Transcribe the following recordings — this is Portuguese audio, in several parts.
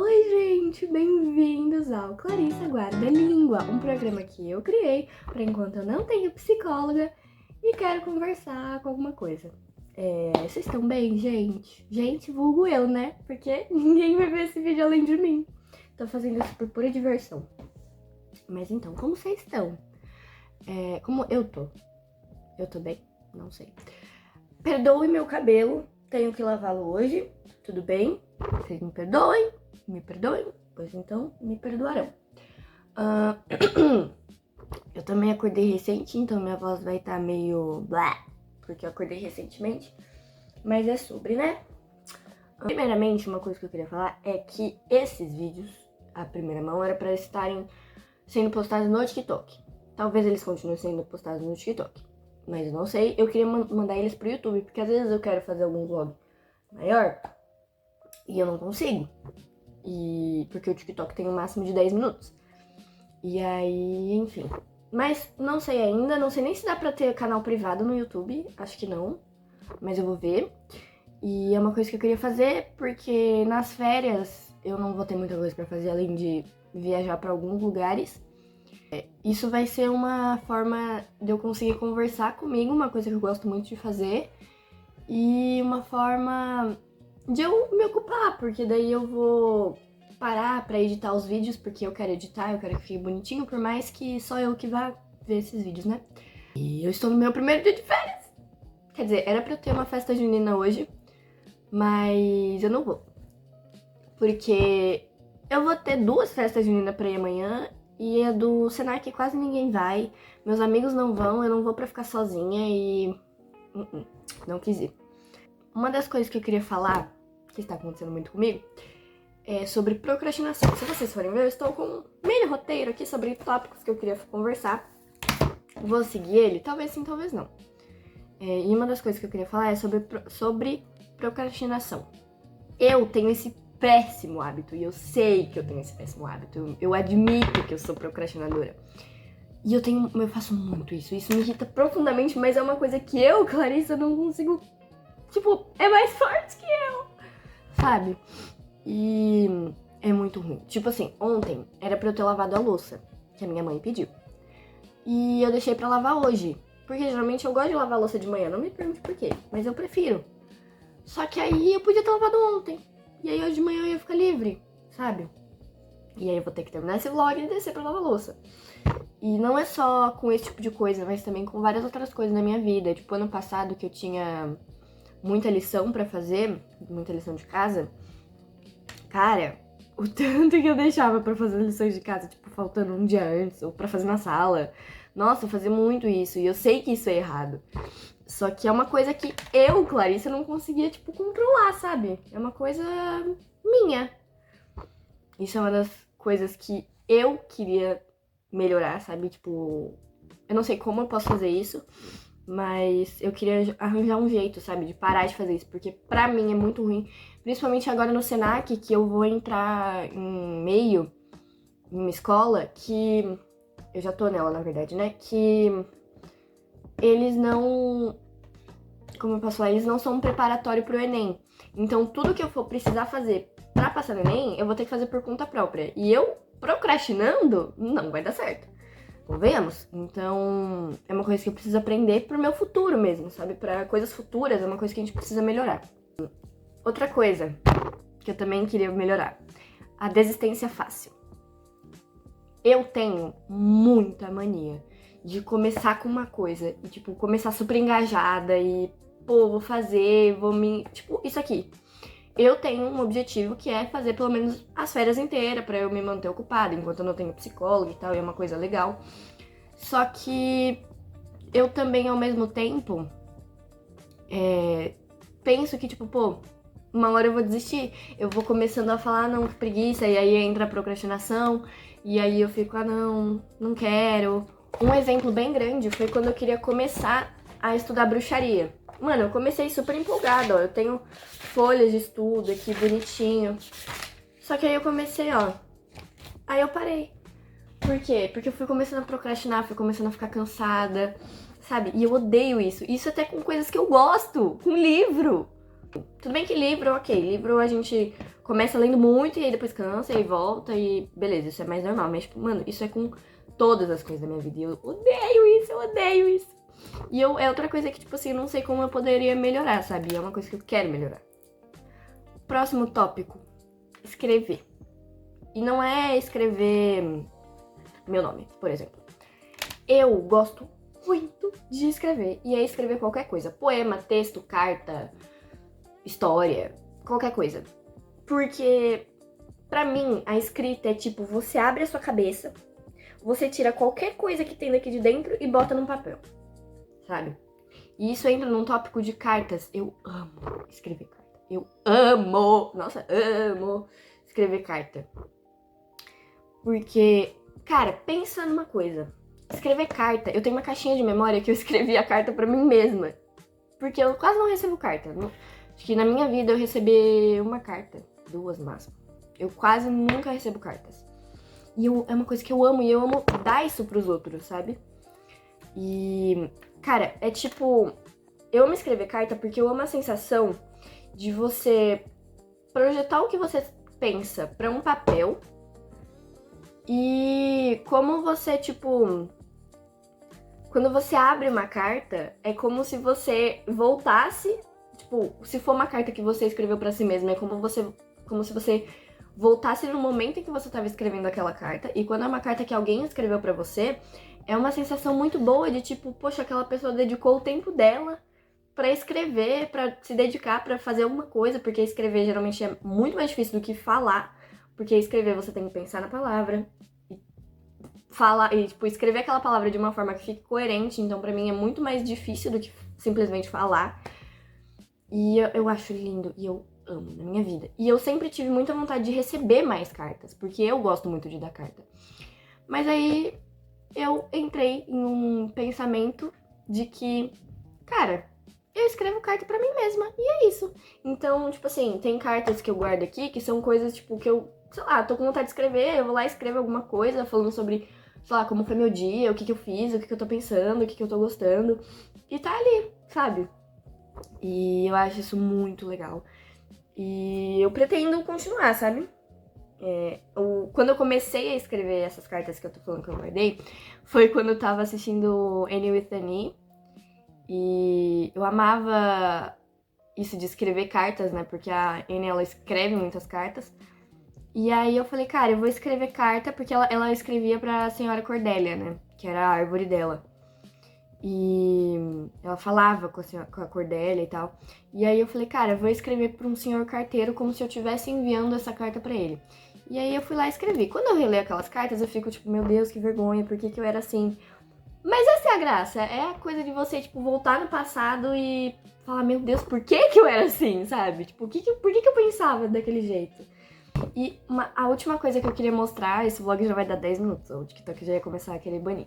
Oi, gente, bem-vindos ao Clarissa Guarda Língua, um programa que eu criei para enquanto eu não tenho psicóloga e quero conversar com alguma coisa. Vocês estão bem, gente? Gente, vulgo eu, né? Porque ninguém vai ver esse vídeo além de mim. Tô fazendo isso por pura diversão. Mas então, como vocês estão? Como eu tô? Eu tô bem? Não sei. Perdoe meu cabelo, tenho que lavá-lo hoje, tudo bem? Vocês me perdoem? Me perdoem? Pois então, me perdoarão. Eu também acordei recente, então minha voz vai estar meio blá, porque eu acordei recentemente. Mas é sobre, né? Primeiramente, uma coisa que eu queria falar é que esses vídeos, à primeira mão, era para estarem sendo postados no TikTok. Talvez eles continuem sendo postados no TikTok, mas eu não sei. Eu queria mandar eles pro YouTube, porque às vezes eu quero fazer algum vlog maior e eu não consigo. Porque o TikTok tem um máximo de 10 minutos. E aí, enfim. Mas não sei ainda, não sei nem se dá pra ter canal privado no YouTube, acho que não. Mas eu vou ver. E é uma coisa que eu queria fazer, porque nas férias eu não vou ter muita coisa pra fazer, além de viajar pra alguns lugares. Isso vai ser uma forma de eu conseguir conversar comigo, uma coisa que eu gosto muito de fazer. E uma forma de eu me ocupar, porque daí eu vou parar pra editar os vídeos, porque eu quero editar, eu quero que fique bonitinho, por mais que só eu que vá ver esses vídeos, né? E eu estou no meu primeiro dia de férias. Quer dizer, era pra eu ter uma festa junina hoje, mas eu não vou. Porque eu vou ter 2 festas juninas pra ir amanhã, e a do Senac quase ninguém vai. Meus amigos não vão, eu não vou pra ficar sozinha e... não quis ir. Uma das coisas que eu queria falar, que está acontecendo muito comigo, é sobre procrastinação. Se vocês forem ver, eu estou com um mini roteiro aqui sobre tópicos que eu queria conversar. Vou seguir ele? Talvez sim, talvez não. E uma das coisas que eu queria falar é sobre procrastinação. Eu tenho esse péssimo hábito, e eu sei que eu tenho esse péssimo hábito. Eu admito que eu sou procrastinadora. E eu faço muito isso. Isso me irrita profundamente, mas é uma coisa que eu, Clarissa, não consigo... Tipo, é mais forte que eu, sabe? E é muito ruim. Tipo assim, ontem era pra eu ter lavado a louça, que a minha mãe pediu. E eu deixei pra lavar hoje. Porque geralmente eu gosto de lavar a louça de manhã, não me pergunte por quê, mas eu prefiro. Só que aí eu podia ter lavado ontem. E aí hoje de manhã eu ia ficar livre, sabe? E aí eu vou ter que terminar esse vlog e descer pra lavar a louça. E não é só com esse tipo de coisa, mas também com várias outras coisas na minha vida. Tipo, ano passado que eu tinha muita lição pra fazer, muita lição de casa, cara, o tanto que eu deixava pra fazer lições de casa, tipo, faltando um dia antes, ou pra fazer na sala. Nossa, eu fazia muito isso, e eu sei que isso é errado. Só que é uma coisa que eu, Clarissa, não conseguia, tipo, controlar, sabe? É uma coisa minha. Isso é uma das coisas que eu queria melhorar, sabe? Tipo, eu não sei como eu posso fazer isso, mas eu queria arranjar um jeito, sabe, de parar de fazer isso, porque pra mim é muito ruim, principalmente agora no Senac, que eu vou entrar em uma escola que, eu já tô nela, na verdade, né, que eles não, como eu posso falar, eles não são um preparatório pro Enem. Então tudo que eu for precisar fazer pra passar no Enem, eu vou ter que fazer por conta própria. E eu procrastinando, não vai dar certo. Convenhamos? Então, é uma coisa que eu preciso aprender pro meu futuro mesmo, sabe? Pra coisas futuras, é uma coisa que a gente precisa melhorar. Outra coisa que eu também queria melhorar, a desistência fácil. Eu tenho muita mania de começar com uma coisa e, tipo, começar super engajada e, pô, vou fazer, tipo, isso aqui. Eu tenho um objetivo que é fazer pelo menos as férias inteiras pra eu me manter ocupada, enquanto eu não tenho psicóloga e tal, e é uma coisa legal. Só que eu também, ao mesmo tempo, penso que, tipo, pô, uma hora eu vou desistir. Eu vou começando a falar, não, que preguiça, e aí entra a procrastinação, e aí eu fico, não quero. Um exemplo bem grande foi quando eu queria começar a estudar bruxaria. Mano, eu comecei super empolgada, ó. Eu tenho folhas de estudo aqui bonitinho. Só que aí eu comecei, ó. Aí eu parei. Por quê? Porque eu fui começando a procrastinar, fui começando a ficar cansada, sabe? E eu odeio isso. Isso até com coisas que eu gosto, com livro. Tudo bem que livro, ok, livro a gente começa lendo muito e aí depois cansa e volta e beleza, isso é mais normal. Mas, tipo, mano, isso é com todas as coisas da minha vida e eu odeio isso. E é outra coisa que, tipo assim, eu não sei como eu poderia melhorar, sabe? É uma coisa que eu quero melhorar. Próximo tópico, escrever. E não é escrever meu nome, por exemplo. Eu gosto muito de escrever. E é escrever qualquer coisa. Poema, texto, carta, história, qualquer coisa. Porque, pra mim, a escrita é tipo, você abre a sua cabeça, você tira qualquer coisa que tem daqui de dentro e bota num papel, sabe? E isso entra num tópico de cartas. Eu amo escrever carta. Eu amo! Nossa, amo escrever carta. Porque, cara, pensa numa coisa. Escrever carta, eu tenho uma caixinha de memória que eu escrevi a carta pra mim mesma. Porque eu quase não recebo carta. Acho que na minha vida eu recebi uma carta, 2 máximo. Eu quase nunca recebo cartas. E é uma coisa que eu amo, e eu amo dar isso pros outros, sabe? E, cara, é tipo... Eu amo escrever carta porque eu amo a sensação de você projetar o que você pensa pra um papel. E como você, tipo... Quando você abre uma carta, é como se você voltasse... Tipo, se for uma carta que você escreveu pra si mesmo, é como se você voltasse no momento em que você estava escrevendo aquela carta. E quando é uma carta que alguém escreveu pra você, é uma sensação muito boa de tipo, poxa, aquela pessoa dedicou o tempo dela pra escrever, pra se dedicar pra fazer alguma coisa, porque escrever geralmente é muito mais difícil do que falar, porque escrever você tem que pensar na palavra, falar e tipo, escrever aquela palavra de uma forma que fique coerente, então pra mim é muito mais difícil do que simplesmente falar. E eu acho lindo e eu amo na minha vida. E eu sempre tive muita vontade de receber mais cartas, porque eu gosto muito de dar carta. Mas aí eu entrei em um pensamento de que, cara, eu escrevo carta pra mim mesma, e é isso. Então, tipo assim, tem cartas que eu guardo aqui que são coisas, tipo, que eu, sei lá, tô com vontade de escrever, eu vou lá e escrevo alguma coisa falando sobre, sei lá, como foi meu dia, o que eu fiz, o que eu tô pensando, o que eu tô gostando. E tá ali, sabe? E eu acho isso muito legal. E eu pretendo continuar, sabe? Quando eu comecei a escrever essas cartas que eu tô falando que eu guardei, foi quando eu tava assistindo Annie with an E. E eu amava isso de escrever cartas, né? Porque a Annie, ela escreve muitas cartas. E aí eu falei, cara, eu vou escrever carta, porque ela escrevia pra senhora Cordélia, né? Que era a árvore dela. E ela falava com a Cordélia e tal. E aí eu falei, cara, eu vou escrever pra um senhor carteiro como se eu estivesse enviando essa carta pra ele. E aí eu fui lá e escrevi. Quando eu releio aquelas cartas, eu fico tipo, meu Deus, que vergonha, por que eu era assim? Mas essa é a graça, é a coisa de você, tipo, voltar no passado e falar, meu Deus, por que eu era assim, sabe? Tipo, por que eu pensava daquele jeito? E a última coisa que eu queria mostrar, esse vlog já vai dar 10 minutos, o TikTok já ia começar a querer banir.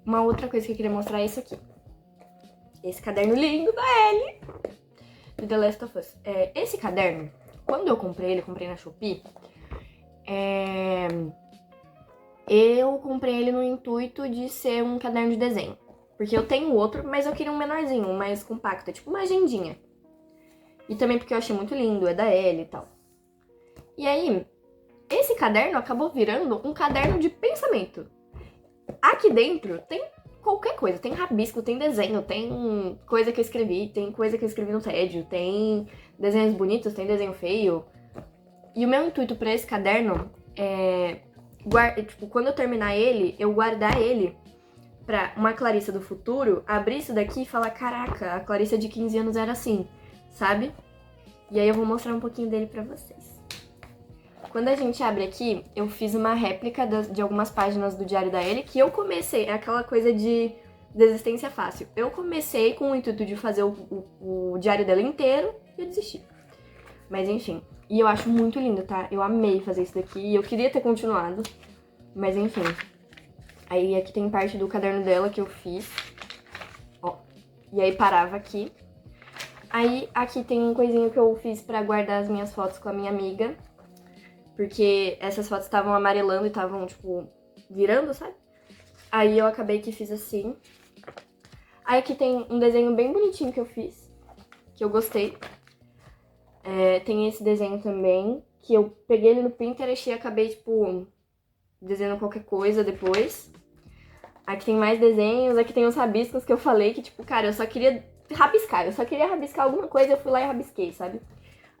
Uma outra coisa que eu queria mostrar é isso aqui. Esse caderno lindo da Ellie, do The Last of Us. Esse caderno, quando eu comprei na Shopee, eu comprei ele no intuito de ser um caderno de desenho. Porque eu tenho outro, mas eu queria um menorzinho, um mais compacto, tipo uma agendinha. E também porque eu achei muito lindo, é da Ellie e tal. E aí, esse caderno acabou virando um caderno de pensamento. Aqui dentro tem qualquer coisa, tem rabisco, tem desenho, tem coisa que eu escrevi, tem coisa que eu escrevi no tédio, tem desenhos bonitos, tem desenho feio. E o meu intuito pra esse caderno é, tipo, quando eu terminar ele, eu guardar ele pra uma Clarissa do futuro abrir isso daqui e falar, caraca, a Clarissa de 15 anos era assim, sabe? E aí eu vou mostrar um pouquinho dele pra vocês. Quando a gente abre aqui, eu fiz uma réplica de algumas páginas do Diário da Ellie, que eu comecei, é aquela coisa de desistência fácil. Eu comecei com o intuito de fazer o diário dela inteiro e eu desisti. Mas enfim, e eu acho muito lindo, tá? Eu amei fazer isso daqui e eu queria ter continuado, mas enfim. Aí aqui tem parte do caderno dela que eu fiz, ó, e aí parava aqui. Aí aqui tem um coisinho que eu fiz pra guardar as minhas fotos com a minha amiga, porque essas fotos estavam amarelando e estavam, tipo, virando, sabe? Aí eu acabei que fiz assim. Aí aqui tem um desenho bem bonitinho que eu fiz, que eu gostei. Tem esse desenho também, que eu peguei ele no Pinterest e acabei, tipo, desenhando qualquer coisa depois. Aqui tem mais desenhos, aqui tem os rabiscos que eu falei que, tipo, cara, eu só queria rabiscar alguma coisa, eu fui lá e rabisquei, sabe?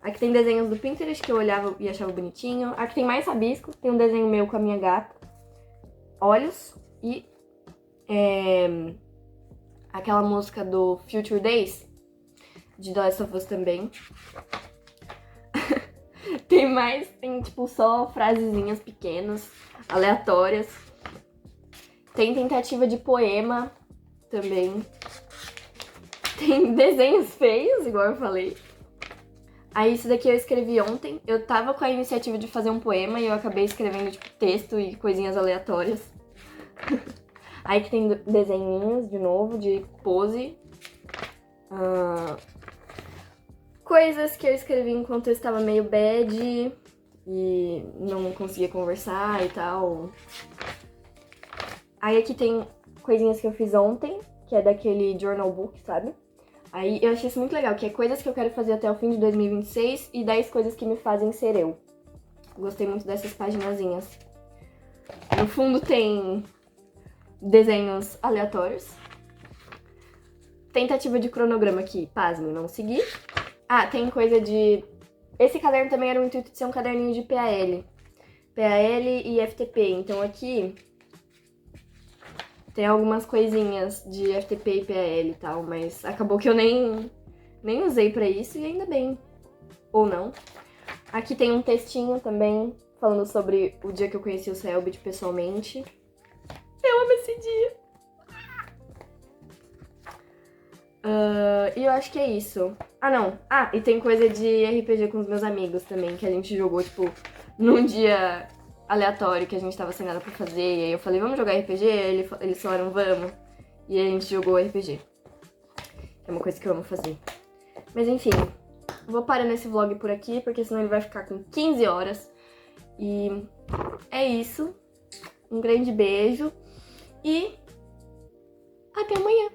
Aqui tem desenhos do Pinterest que eu olhava e achava bonitinho. Aqui tem mais rabisco, tem um desenho meu com a minha gata, olhos e aquela música do Future Days, de The Last of Us também. Tem tipo só frasezinhas pequenas, aleatórias. Tem tentativa de poema também. Tem desenhos feios, igual eu falei. Aí isso daqui eu escrevi ontem. Eu tava com a iniciativa de fazer um poema e eu acabei escrevendo tipo texto e coisinhas aleatórias. Aí que tem desenhinhos de novo, de pose. Coisas que eu escrevi enquanto eu estava meio bad e não conseguia conversar e tal. Aí aqui tem coisinhas que eu fiz ontem, que é daquele journal book, sabe? Aí eu achei isso muito legal, que é coisas que eu quero fazer até o fim de 2026 e 10 coisas que me fazem ser eu. Gostei muito dessas paginazinhas. No fundo tem desenhos aleatórios. Tentativa de cronograma aqui, pasme, não segui. Ah, tem coisa de... Esse caderno também era o intuito de ser um caderninho de PAL. PAL e FTP, então aqui tem algumas coisinhas de FTP e PAL e tal, mas acabou que eu nem usei pra isso e ainda bem. Ou não. Aqui tem um textinho também falando sobre o dia que eu conheci o Selbit pessoalmente. Eu amo esse dia. E eu acho que é isso. Ah, não. Ah, e tem coisa de RPG com os meus amigos também, que a gente jogou, tipo, num dia aleatório que a gente tava sem nada pra fazer. E aí eu falei, vamos jogar RPG? Eles falaram, vamos. E aí a gente jogou RPG. É uma coisa que eu amo fazer. Mas enfim, vou parar nesse vlog por aqui, porque senão ele vai ficar com 15 horas. E é isso. Um grande beijo. E até amanhã.